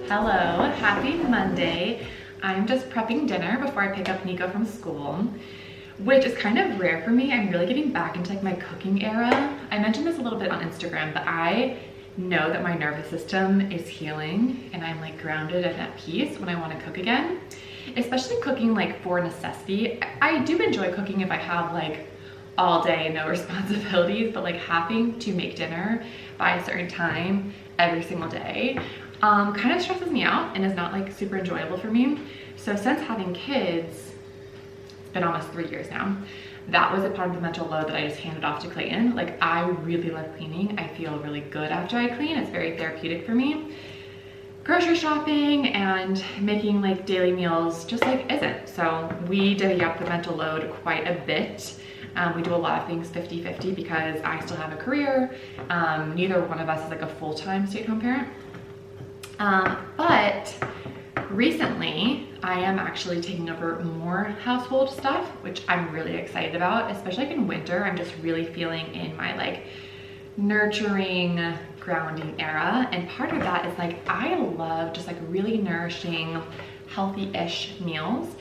Hello, happy Monday. I'm just prepping dinner before I pick up Nico from school, which is kind of rare for me. I'm really getting back into like my cooking era. I mentioned this a little bit on Instagram, but I know that my nervous system is healing and I'm like grounded and at peace when I want to cook again, especially cooking like for necessity. I do enjoy cooking if I have like all day, no responsibilities, but like having to make dinner by a certain time every single day kind of stresses me out and is not like super enjoyable for me. So since having kids, it's been almost 3 years now, that was a part of the mental load that I just handed off to Clayton. Like, I really love cleaning. I feel really good after I clean. It's very therapeutic for me. Grocery shopping and making like daily meals just like isn't. So we divvy up the mental load quite a bit. We do a lot of things 50-50 because I still have a career. Neither one of us is like a full-time stay-at-home parent. But recently I am actually taking over more household stuff, which I'm really excited about, especially like in winter. I'm just really feeling in my like nurturing, grounding era. And part of that is like, I love just like really nourishing, healthy-ish meals.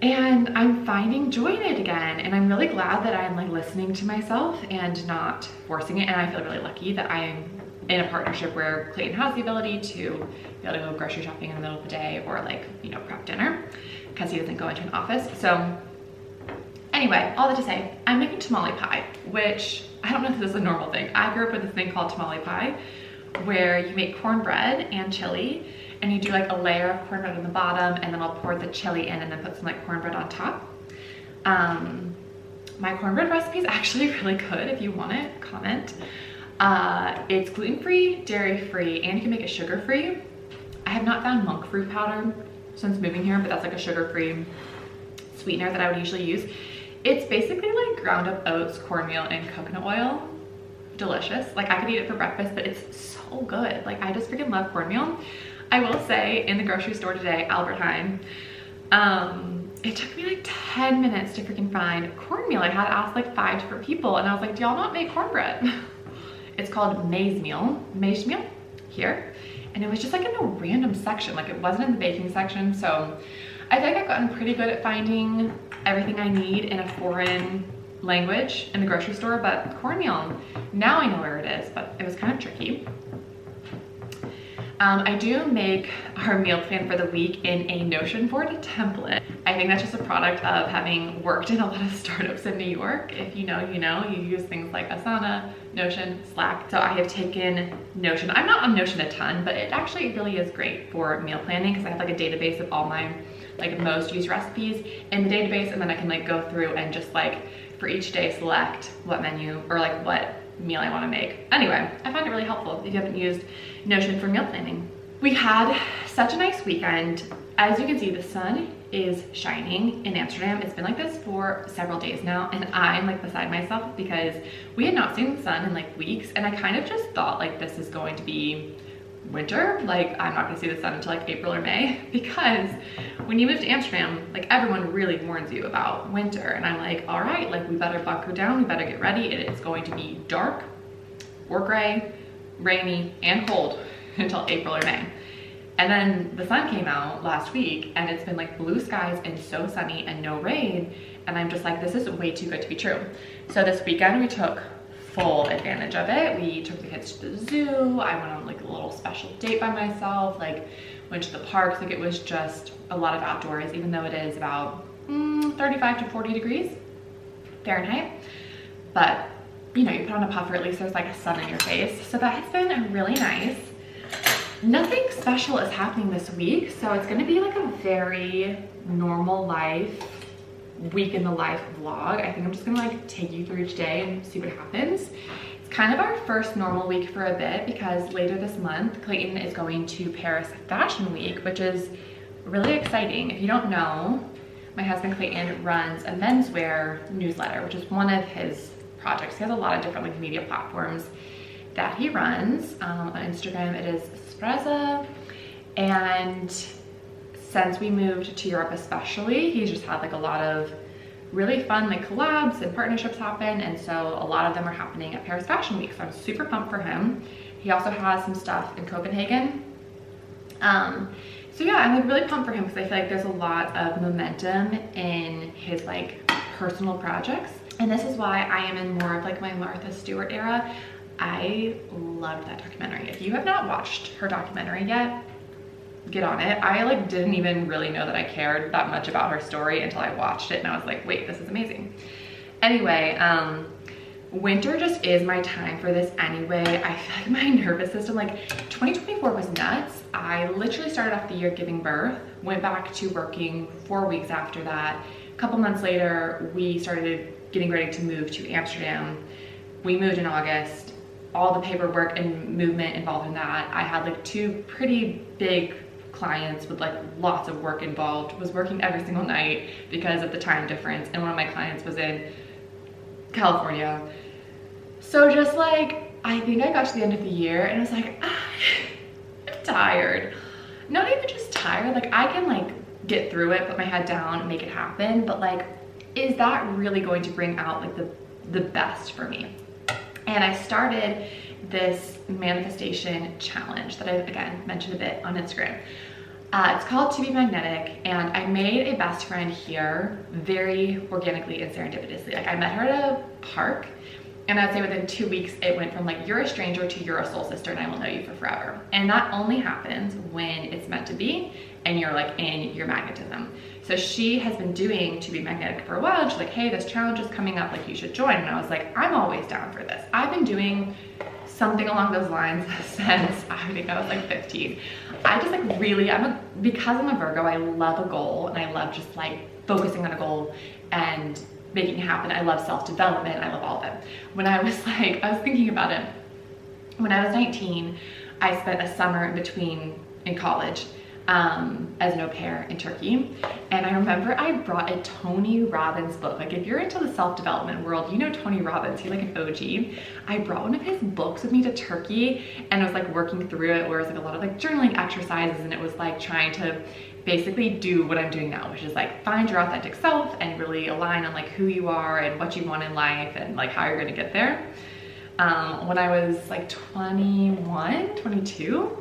And I'm finding joy in it again. And I'm really glad that I'm like listening to myself and not forcing it. And I feel really lucky that I'm in a partnership where Clayton has the ability to be able to go grocery shopping in the middle of the day or like, you know, prep dinner because he doesn't go into an office. So anyway, all that to say, I'm making tamale pie, which I don't know if this is a normal thing. I grew up with this thing called tamale pie where you make cornbread and chili and you do like a layer of cornbread on the bottom and then I'll pour the chili in and then put some like cornbread on top. My cornbread recipe is actually really good. If you want it, comment. It's gluten-free, dairy-free, and you can make it sugar-free. I have not found monk fruit powder since moving here, but that's like a sugar-free sweetener that I would usually use. It's basically like ground up oats, cornmeal, and coconut oil. Delicious. Like, I could eat it for breakfast, but it's so good. Like, I just freaking love cornmeal. I will say, in the grocery store today, Albert Heijn, it took me like 10 minutes to freaking find cornmeal. I had to ask like 5 different people, and I was like, do y'all not make cornbread? It's called maize meal here. And it was just like in a random section, like it wasn't in the baking section. So I think I've gotten pretty good at finding everything I need in a foreign language in the grocery store, but cornmeal, now I know where it is, but it was kind of tricky. I do make our meal plan for the week in a Notion board template. I think that's just a product of having worked in a lot of startups in New York. If you know, you know, you use things like Asana, Notion, Slack. So I have taken Notion. I'm not on Notion a ton, but it actually really is great for meal planning because I have like a database of all my like most used recipes in the database, and then I can like go through and just like for each day select what menu or like what meal I want to make. Anyway, I find it really helpful if you haven't used Notion for meal planning. We had such a nice weekend. As you can see, the sun is shining in Amsterdam. It's been like this for several days now, and I'm like beside myself because we had not seen the sun in like weeks, and I kind of just thought like this is going to be winter. Like, I'm not gonna see the sun until like April or May, because when you move to Amsterdam, like everyone really warns you about winter, and I'm like, all right, like we better bunker down, we better get ready. It is going to be dark or gray, rainy, and cold until April or May. And then the sun came out last week and it's been like blue skies and so sunny and no rain, and I'm just like, this is way too good to be true. So this weekend we took full advantage of it. We took the kids to the zoo. I went on like a little special date by myself, like went to the parks. Like, it was just a lot of outdoors, even though it is about 35 to 40 degrees Fahrenheit. But you know, you put on a puffer, at least there's like a sun in your face. So that has been really nice. Nothing special is happening this week, so it's gonna be like a very normal life, week in the life vlog. I think I'm just gonna like take you through each day and see what happens. It's kind of our first normal week for a bit because later this month, Clayton is going to Paris Fashion Week, which is really exciting. If you don't know, my husband Clayton runs a menswear newsletter, which is one of his projects. He has a lot of different like media platforms that he runs. On Instagram, it is Sprezza, and since we moved to Europe especially, he's just had like a lot of really fun like collabs and partnerships happen, and so a lot of them are happening at Paris Fashion Week, so I'm super pumped for him. He also has some stuff in Copenhagen So yeah, I'm like really pumped for him because I feel like there's a lot of momentum in his like personal projects. And this is why I am in more of like my Martha Stewart era. I loved that documentary. If you have not watched her documentary yet, get on it. I like didn't even really know that I cared that much about her story until I watched it and I was like, wait, this is amazing. Anyway, winter just is my time for this anyway. I feel like my nervous system, like 2024 was nuts. I literally started off the year giving birth, went back to working 4 weeks after that. A couple months later, we started getting ready to move to Amsterdam. We moved in August. All the paperwork and movement involved in that. I had like 2 pretty big clients with like lots of work involved, was working every single night because of the time difference, and one of my clients was in California. So just like, I think I got to the end of the year and I was like, I'm tired. Not even just tired, like I can like get through it, put my head down and make it happen, but like, is that really going to bring out like the best for me? And I started this manifestation challenge that I, again, mentioned a bit on Instagram. It's called To Be Magnetic, and I made a best friend here very organically and serendipitously. Like I met her at a park, and I'd say within 2 weeks, it went from like, you're a stranger to you're a soul sister and I will know you for forever. And that only happens when it's meant to be and you're like in your magnetism. So she has been doing To Be Magnetic for a while. She's like, hey, this challenge is coming up, like you should join. And I was like, I'm always down for this. I've been doing something along those lines since I think I was like 15. I just like really, because I'm a Virgo, I love a goal and I love just like focusing on a goal and making it happen. I love self-development. I love all of it. When I was thinking about it. When I was 19, I spent a summer in college as an au pair in Turkey. And I remember I brought a Tony Robbins book. Like if you're into the self-development world, you know Tony Robbins, he's like an OG. I brought one of his books with me to Turkey and I was like working through it, where it was like a lot of like journaling exercises, and it was like trying to basically do what I'm doing now, which is like find your authentic self and really align on like who you are and what you want in life and like how you're gonna get there. When I was like 21, 22,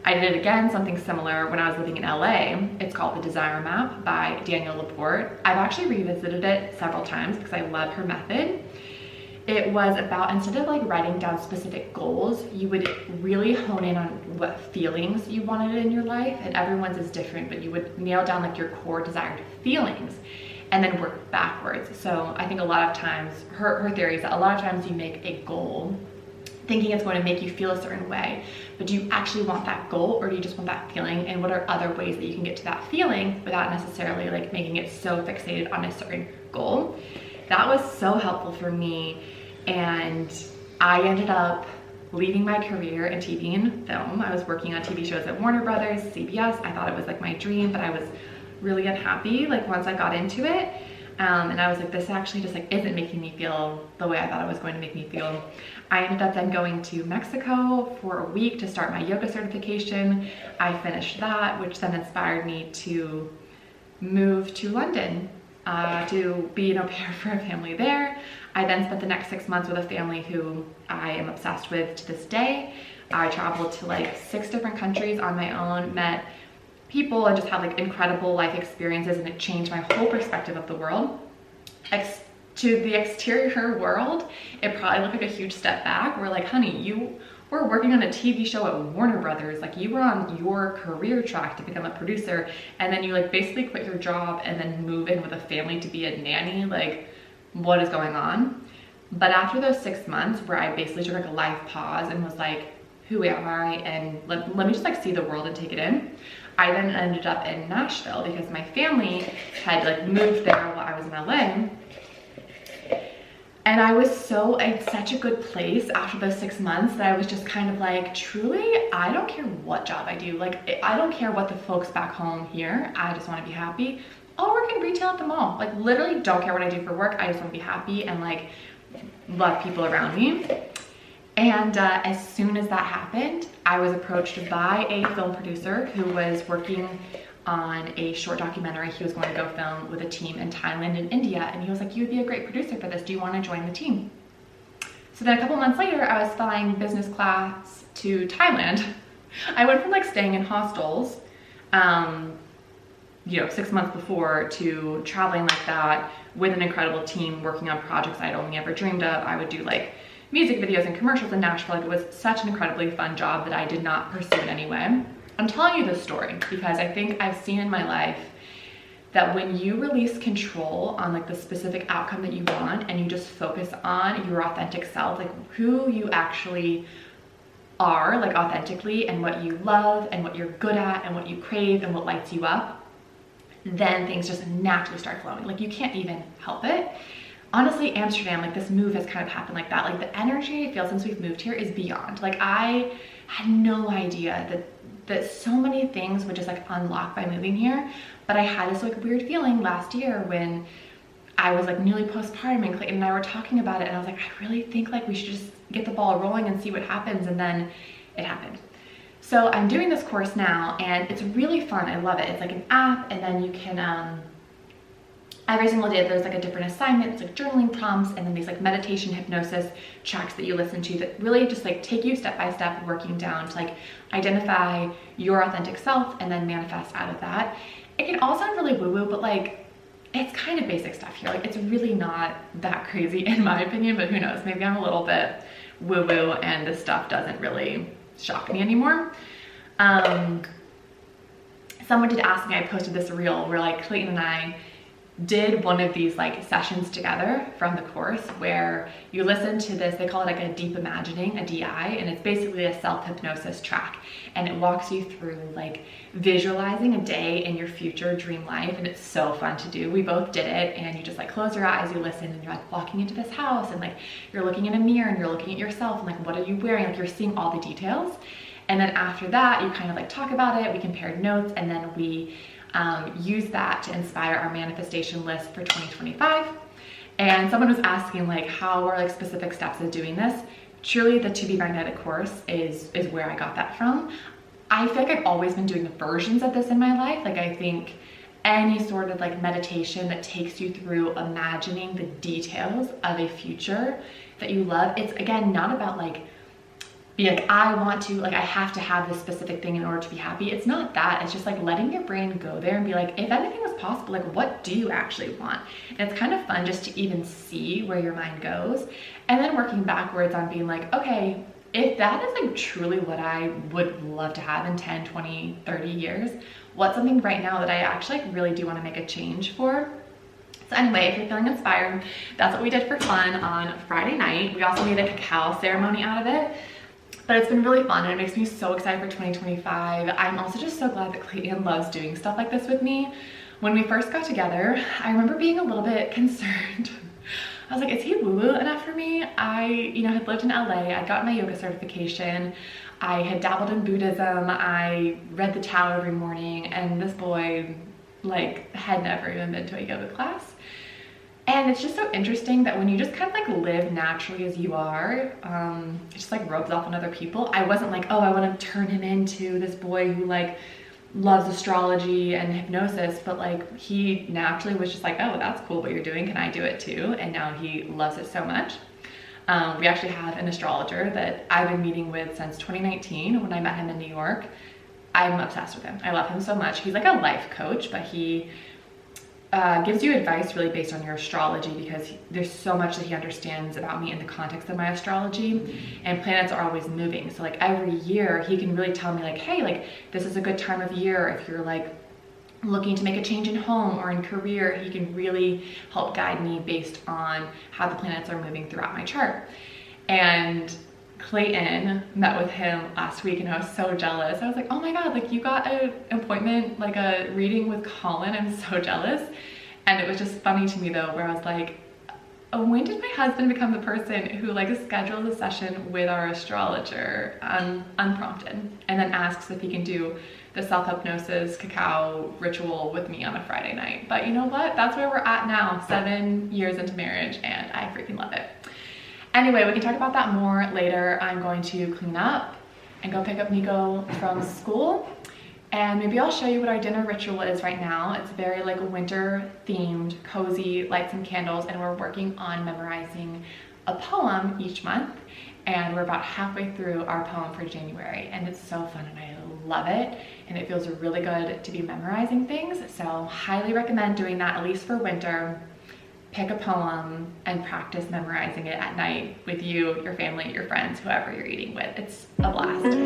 I did it again, something similar when I was living in LA. It's called The Desire Map by Danielle Laporte. I've actually revisited it several times because I love her method. It was about, instead of like writing down specific goals, you would really hone in on what feelings you wanted in your life, and everyone's is different, but you would nail down like your core desired feelings and then work backwards. So I think a lot of times, her theory is that a lot of times you make a goal thinking it's going to make you feel a certain way, but do you actually want that goal, or do you just want that feeling? And what are other ways that you can get to that feeling without necessarily like making it so fixated on a certain goal? That was so helpful for me. And I ended up leaving my career in TV and film. I was working on TV shows at Warner Brothers, CBS. I thought it was like my dream, but I was really unhappy like once I got into it. And I was like, this actually just like isn't making me feel the way I thought it was going to make me feel. I ended up then going to Mexico for a week to start my yoga certification. I finished that, which then inspired me to move to London to be an au pair for a family there. I then spent the next 6 months with a family who I am obsessed with to this day. I traveled to like 6 different countries on my own, met people, and just had like incredible life experiences, and it changed my whole perspective of the world. To the exterior world, it probably looked like a huge step back. We're like, honey, you were working on a TV show at Warner Brothers, like you were on your career track to become a producer, and then you like basically quit your job and then move in with a family to be a nanny. Like, what is going on? But after those 6 months where I basically took like a life pause and was like, who am I? And let me just like see the world and take it in. I then ended up in Nashville because my family had like moved there while I was in LA. And I was in such a good place after those 6 months that I was just kind of like, truly, I don't care what job I do. Like, I don't care what the folks back home hear. I just want to be happy. I'll work in retail at the mall. Like, literally don't care what I do for work. I just want to be happy and like love people around me. And as soon as that happened, I was approached by a film producer who was working on a short documentary he was going to go film with a team in Thailand and India. And he was like, you would be a great producer for this. Do you want to join the team? So then a couple months later, I was flying business class to Thailand I went from like staying in hostels, you know, 6 months before, to traveling like that with an incredible team, working on projects I'd only ever dreamed of. I would do like music videos and commercials in Nashville. Like, it was such an incredibly fun job that I did not pursue in any way. I'm telling you this story because I think I've seen in my life that when you release control on like the specific outcome that you want and you just focus on your authentic self, like who you actually are, like authentically, and what you love and what you're good at and what you crave and what lights you up, then things just naturally start flowing. Like, you can't even help it. Honestly, Amsterdam, like this move has kind of happened like that. Like, the energy I feel since we've moved here is beyond. Like, I had no idea that so many things would just like unlock by moving here. But I had this like weird feeling last year when I was like newly postpartum, and Clayton and I were talking about it, and I was like, I really think like we should just get the ball rolling and see what happens. And then it happened. So I'm doing this course now, and it's really fun. I love it. It's like an app, and then you can every single day there's like a different assignment. It's like journaling prompts, and then these like meditation hypnosis tracks that you listen to that really just like take you step by step, working down to like identify your authentic self and then manifest out of that. It can all sound really woo-woo, but like it's kind of basic stuff here. Like, it's really not that crazy in my opinion, but who knows, maybe I'm a little bit woo-woo and this stuff doesn't really shock me anymore. Someone did ask me, I posted this reel where like Clayton and I did one of these like sessions together from the course where you listen to this, they call it like a deep imagining, a DI, and it's basically a self-hypnosis track, and it walks you through like visualizing a day in your future dream life, and it's so fun to do. We both did it, and you just like close your eyes, you listen, and you're like walking into this house, and like you're looking in a mirror and you're looking at yourself, and like what are you wearing, like you're seeing all the details. And then after that you kind of like talk about it, we compared notes, and then we use that to inspire our manifestation list for 2025. And someone was asking like, how are like specific steps of doing this? Truly, the To Be Magnetic course is where I got that from. I feel like I've always been doing versions of this in my life. Like, I think any sort of like meditation that takes you through imagining the details of a future that you love, it's again not about like be like, I want to, like, I have to have this specific thing in order to be happy. It's not that. It's just like letting your brain go there and be like, if anything was possible, like what do you actually want? And it's kind of fun just to even see where your mind goes, and then working backwards on being like, okay, if that is like truly what I would love to have in 10, 20, 30 years, what's something right now that I actually like really do want to make a change for? So anyway, if you're feeling inspired, that's what we did for fun on Friday night. We also made a cacao ceremony out of it. But it's been really fun, and it makes me so excited for 2025. I'm also just so glad that Clayton loves doing stuff like this with me. When we first got together, I remember being a little bit concerned. I was like, is he woo-woo enough for me? I, had lived in LA. I'd gotten my yoga certification. I had dabbled in Buddhism. I read the Tao every morning, and this boy like had never even been to a yoga class. And it's just so interesting that when you just kind of like live naturally as you are, it just like rubs off on other people. I wasn't like, oh, I want to turn him into this boy who like loves astrology and hypnosis, but like he naturally was just like, oh, that's cool what you're doing, can I do it too? And now he loves it so much. We actually have an astrologer that I've been meeting with since 2019 when I met him in New York. I'm obsessed with him. I love him so much. He's like a life coach, but he gives you advice really based on your astrology, because there's so much that he understands about me in the context of my astrology, and planets are always moving. So like every year he can really tell me like, hey, like this is a good time of year if you're like looking to make a change in home or in career. He can really help guide me based on how the planets are moving throughout my chart. And Clayton met with him last week, and I was so jealous. I was like, oh my God, like you got an appointment, like a reading with Colin. I'm so jealous. And it was just funny to me though, where I was like, oh, when did my husband become the person who like schedules a session with our astrologer unprompted, and then asks if he can do the self-hypnosis cacao ritual with me on a Friday night? But you know what? That's where we're at now, 7 years into marriage, and I freaking love it. Anyway, we can talk about that more later. I'm going to clean up and go pick up Nico from school, and maybe I'll show you what our dinner ritual is right now. It's very like winter themed, cozy, light some candles, and we're working on memorizing a poem each month. and we're about halfway through our poem for January, and it's so fun and I love it, and it feels really good to be memorizing things. So highly recommend doing that, at least for winter. Pick a poem and practice memorizing it at night with you, your family, your friends, whoever you're eating with. It's a blast.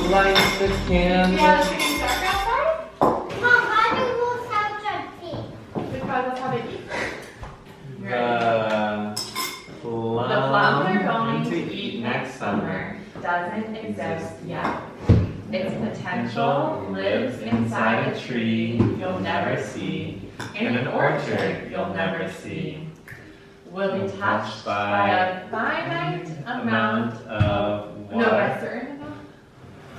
Light the candle. Yeah, it's getting dark outside. Mom, why do you have to tea? Because that's how they eat. The plum we're going to eat next summer doesn't exist yet. Its potential lives inside a tree you'll never see, in an orchard you'll never see. Will be touched by a finite amount of water. No, by a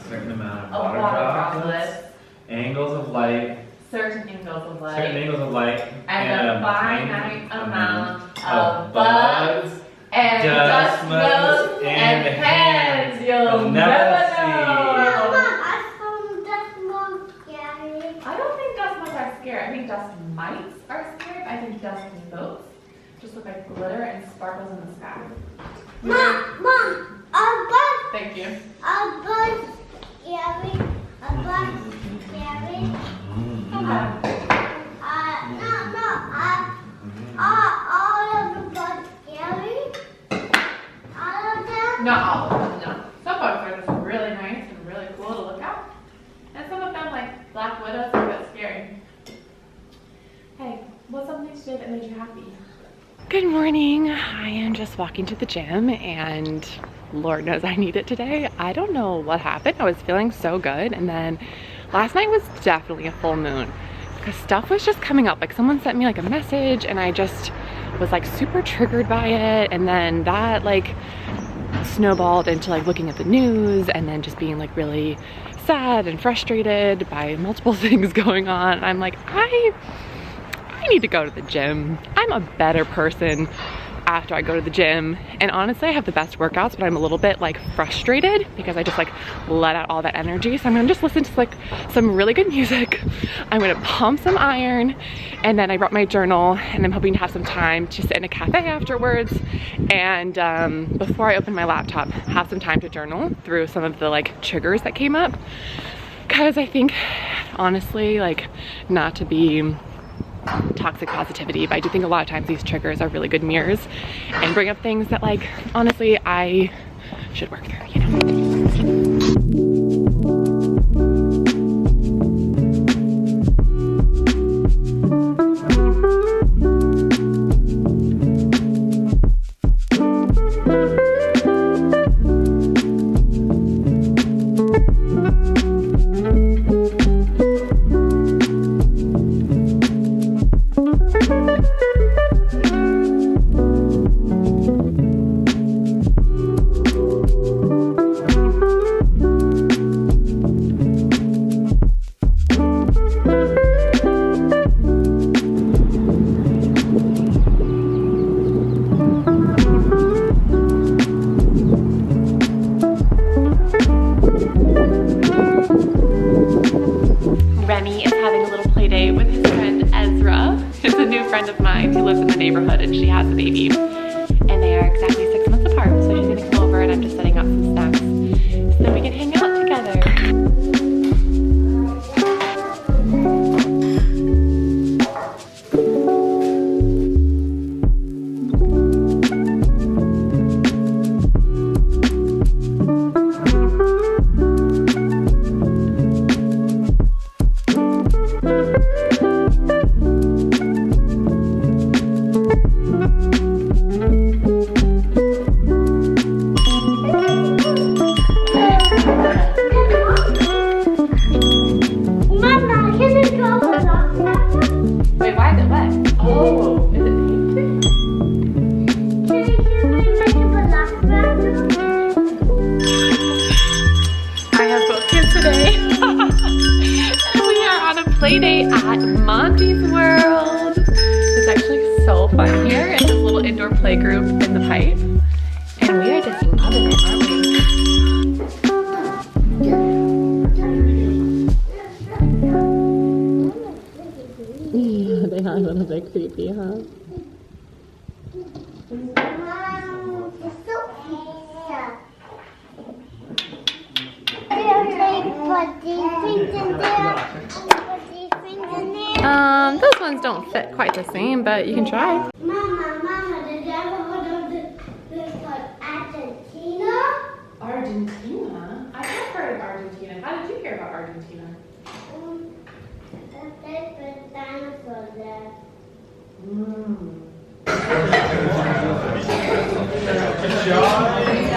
certain amount of water droplets, angles of light, certain angles of light, and a finite amount of bugs and dust motes and hands you'll never know. I found dust motes scary. I don't think dust motes are scary. I think dust mites are scary. I think dust motes just look like glitter and sparkles in the sky. Mom, a bug. Thank you. A bug scary. A bug scary. All of the bugs scary. All of them. Not all of them, no. Some bugs are just really nice and really cool to look at. And some of them, like black widows, are a bit scary. Hey, what's something today that made you happy? Good morning. I am just walking to the gym and Lord knows I need it today. I don't know what happened. I was feeling so good, and then last night was definitely a full moon because stuff was just coming up. Like someone sent me like a message and I just was like super triggered by it, and then that like snowballed into like looking at the news and then just being like really sad and frustrated by multiple things going on. I'm like, I need to go to the gym. I'm a better person after I go to the gym, and honestly I have the best workouts, but I'm a little bit like frustrated because I just like let out all that energy. So I'm gonna just listen to like some really good music. I'm gonna pump some iron, and then I brought my journal, and I'm hoping to have some time to sit in a cafe afterwards, and before I open my laptop, have some time to journal through some of the like triggers that came up, because I think honestly, like, not to be toxic positivity, but I do think a lot of times these triggers are really good mirrors and bring up things that like honestly I should work through, you know. Remy is having a little play date with his friend Ezra. It's a new friend of mine who lives in the neighborhood, and she has a baby. And they are exactly 6 months apart, so she's gonna come over and I'm just setting up some snacks so that we can hang out together. here in this little indoor play group in the pipe. And we are just loving it, aren't we? They are a little bit creepy, huh? Those ones don't fit quite the same, but you can try. Mama, did you ever go to this called Argentina? Argentina? I've not heard of Argentina. How did you hear about Argentina? There's a dinosaur there. Good job.